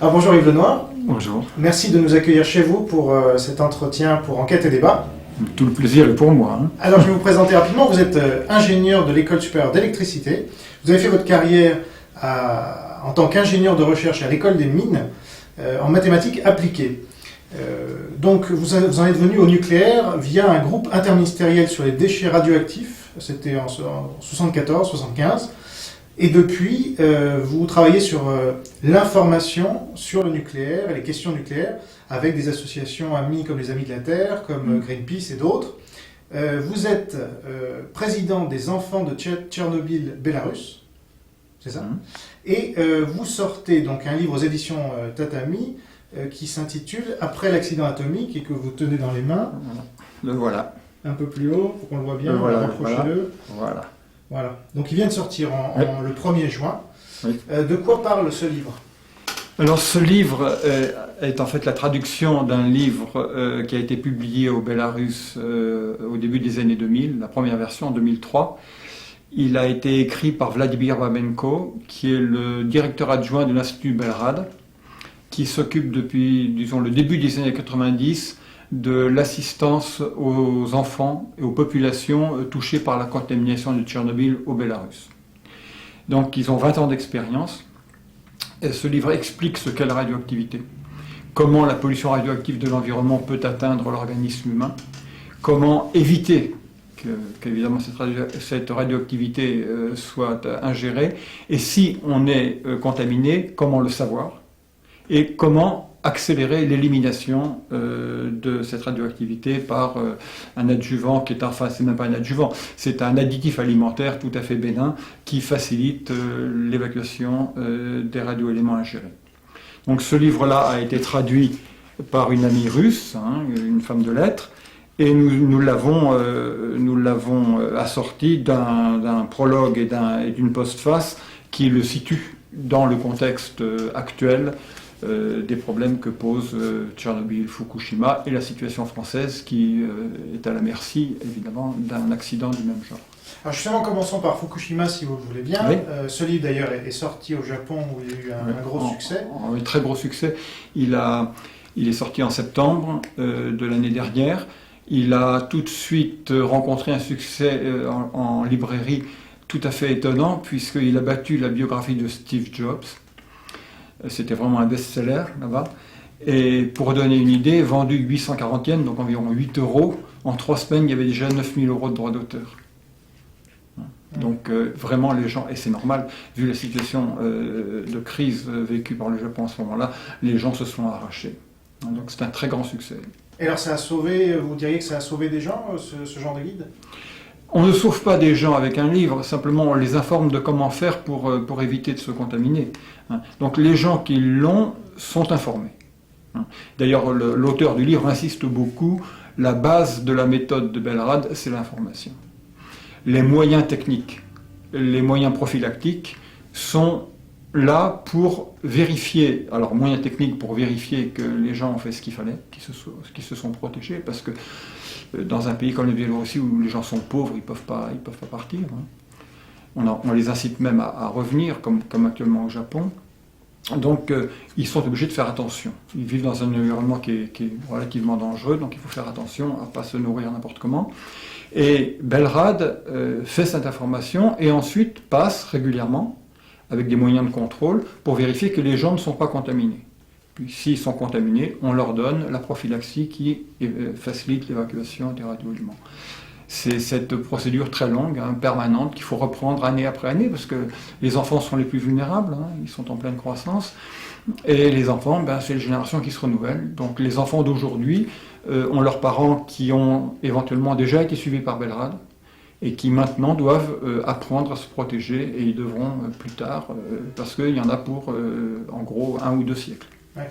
Alors bonjour Yves Lenoir. Bonjour. Merci de nous accueillir chez vous pour cet entretien pour Enquête et Débat. Tout le plaisir est pour moi. Alors je vais vous présenter rapidement. Vous êtes ingénieur de l'École supérieure d'électricité. Vous avez fait votre carrière en tant qu'ingénieur de recherche à l'École des mines en mathématiques appliquées. Donc vous en êtes venu au nucléaire via un groupe interministériel sur les déchets radioactifs. C'était en 74-75. Et depuis, vous travaillez sur l'information sur le nucléaire et les questions nucléaires avec des associations amies comme les Amis de la Terre, comme Greenpeace et d'autres. Vous êtes président des enfants de Tchernobyl Bélarus, c'est ça? Et vous sortez donc un livre aux éditions Tatami qui s'intitule « Après l'accident atomique » et que vous tenez dans les mains. Le voilà. Un peu plus haut, pour qu'on le voit bien, voilà, rapprochez-le. Voilà. Donc il vient de sortir le 1er juin. Oui. De quoi parle ce livre? Alors ce livre est en fait la traduction d'un livre qui a été publié au Bélarus au début des années 2000, la première version en 2003. Il a été écrit par Vladimir Bamenko, qui est le directeur adjoint de l'Institut Belrad, qui s'occupe depuis, disons, le début des années 90 de l'assistance aux enfants et aux populations touchées par la contamination de Tchernobyl au Bélarus. Donc ils ont 20 ans d'expérience. Et ce livre explique ce qu'est la radioactivité, comment la pollution radioactive de l'environnement peut atteindre l'organisme humain, comment éviter qu'évidemment cette radioactivité soit ingérée, et si on est contaminé, comment le savoir, et comment accélérer l'élimination de cette radioactivité par un adjuvant qui est, enfin c'est même pas un adjuvant, c'est un additif alimentaire tout à fait bénin qui facilite l'évacuation des radioéléments ingérés. Donc ce livre-là a été traduit par une amie russe, une femme de lettres, et nous l'avons assorti d'un prologue et d'une postface qui le situe dans le contexte actuel des problèmes que posent Tchernobyl, Fukushima et la situation française qui est à la merci, évidemment, d'un accident du même genre. Alors justement, commençons par Fukushima, si vous le voulez bien. Oui. Ce livre, d'ailleurs, est sorti au Japon, où il y a eu un gros succès. Un très gros succès. Il est sorti en septembre de l'année dernière. Il a tout de suite rencontré un succès en librairie tout à fait étonnant, puisqu'il a battu la biographie de Steve Jobs. C'était vraiment un best-seller là-bas. Et pour donner une idée, vendu 840 yens, donc environ 8 €, en 3 semaines, il y avait déjà 9000 € de droits d'auteur. Donc vraiment les gens, et c'est normal, vu la situation de crise vécue par le Japon en ce moment-là, les gens se sont arrachés. Donc c'est un très grand succès. Et alors ça a sauvé, vous diriez que ça a sauvé des gens, ce genre de guide? On ne sauve pas des gens avec un livre, simplement on les informe de comment faire pour éviter de se contaminer. Donc les gens qui l'ont sont informés. D'ailleurs l'auteur du livre insiste beaucoup, la base de la méthode de Belrad, c'est l'information. Les moyens techniques, les moyens prophylactiques sont là pour vérifier, alors moyens techniques pour vérifier que les gens ont fait ce qu'il fallait, qu'ils se sont protégés, parce que dans un pays comme le Biélorussie où les gens sont pauvres, ils peuvent pas partir. On les incite même à revenir, comme actuellement au Japon. Donc ils sont obligés de faire attention. Ils vivent dans un environnement qui est relativement dangereux, donc il faut faire attention à ne pas se nourrir n'importe comment. Et Belrad fait cette information et ensuite passe régulièrement avec des moyens de contrôle pour vérifier que les gens ne sont pas contaminés. Puis s'ils sont contaminés, on leur donne la prophylaxie qui facilite l'évacuation des radioéléments. C'est cette procédure très longue, permanente, qu'il faut reprendre année après année, parce que les enfants sont les plus vulnérables, ils sont en pleine croissance, et les enfants, c'est les générations qui se renouvellent. Donc les enfants d'aujourd'hui ont leurs parents qui ont éventuellement déjà été suivis par Belrad, et qui maintenant doivent apprendre à se protéger, et ils devront plus tard, parce qu'il y en a pour, en gros, 1 ou 2 siècles. Ouais.